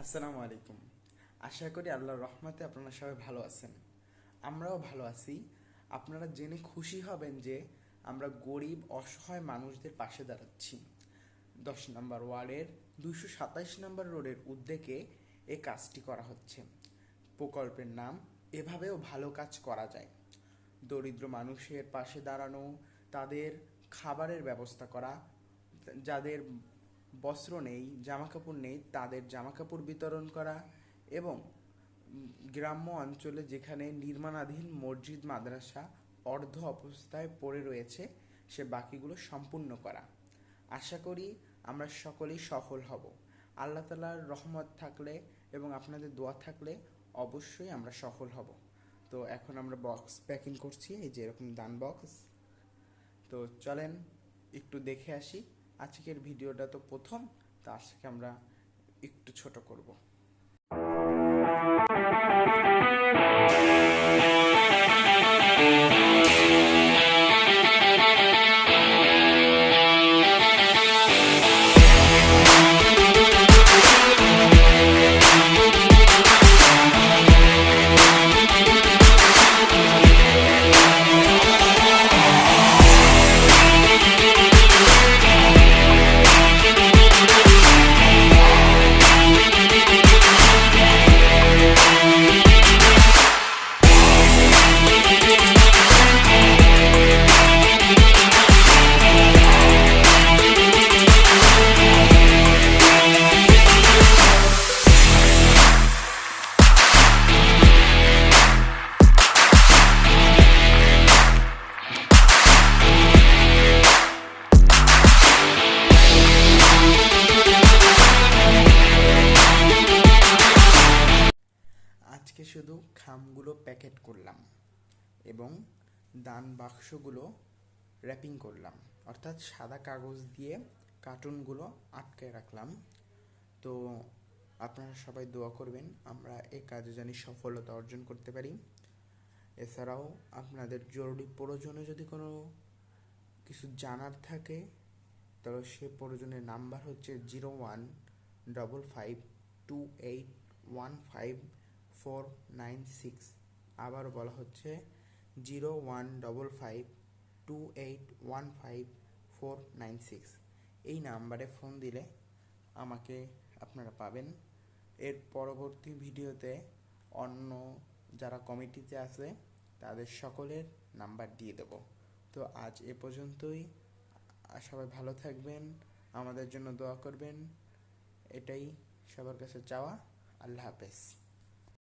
আসসালামু আলাইকুম। আশা করি আল্লাহর রহমতে আপনারা সবাই ভালো আছেন। আমরাও ভালো আছি। আপনারা জেনে খুশি হবেন যে আমরা গরিব অসহায় মানুষদের পাশে দাঁড়াচ্ছি। 10 নম্বর ওয়ার্ডের 227 নম্বর রোডের উদ্যোগে এই কাজটি করা হচ্ছে। প্রকল্পের নাম এভাবেও ভালো কাজ করা যায়। দরিদ্র মানুষের পাশে দাঁড়ানো, তাদের খাবারের ব্যবস্থা করা, যাদের বস্ত্র নেই, জামাকাপড় নেই, তাদের জামাকাপড় বিতরণ করা এবং গ্রাম্য অঞ্চলে যেখানে নির্মাণাধীন মসজিদ মাদ্রাসা অর্ধ অবস্থায় পড়ে রয়েছে সে বাকিগুলো সম্পূর্ণ করা। আশা করি আমরা সকলেই সফল হব। আল্লাহ তাআলার রহমত থাকলে এবং আপনাদের দোয়া থাকলে অবশ্যই আমরা সফল হব। তো এখন আমরা বক্স প্যাকিং করছি, এই যে এরকম দান বক্স। তো চলেন একটু দেখে আসি। আজকের ভিডিওটা তো প্রথম, তো আজকে আমরা একটু ছোট করব। আজকে শুধু খামগুলো প্যাকেট করলাম এবং দান বাক্সগুলো র্যাপিং করলাম, অর্থাৎ সাদা কাগজ দিয়ে কার্টুনগুলো আটকে রাখলাম। তো আপনারা সবাই দোয়া করবেন আমরা এই কাজে জানি সফলতা অর্জন করতে পারি। এছাড়াও আপনাদের জরুরি প্রয়োজনে যদি কোনো কিছু জানার থাকে তাহলে সে প্রয়োজনের নাম্বার হচ্ছে 0155281546। আবার বলা হচ্ছে 0155281546। এই নাম্বারে ফোন দিলে আমাকে আপনারা পাবেন। এর পরবর্তী ভিডিওতে অন্য যারা কমিটিতে আছে তাদের সকলের নাম্বার দিয়ে দেব। তো আজ এ পর্যন্তই। সবাই ভালো থাকবেন, আমাদের জন্য দোয়া করবেন, এটাই সবার কাছে চাওয়া। আল্লাহ হাফেজ।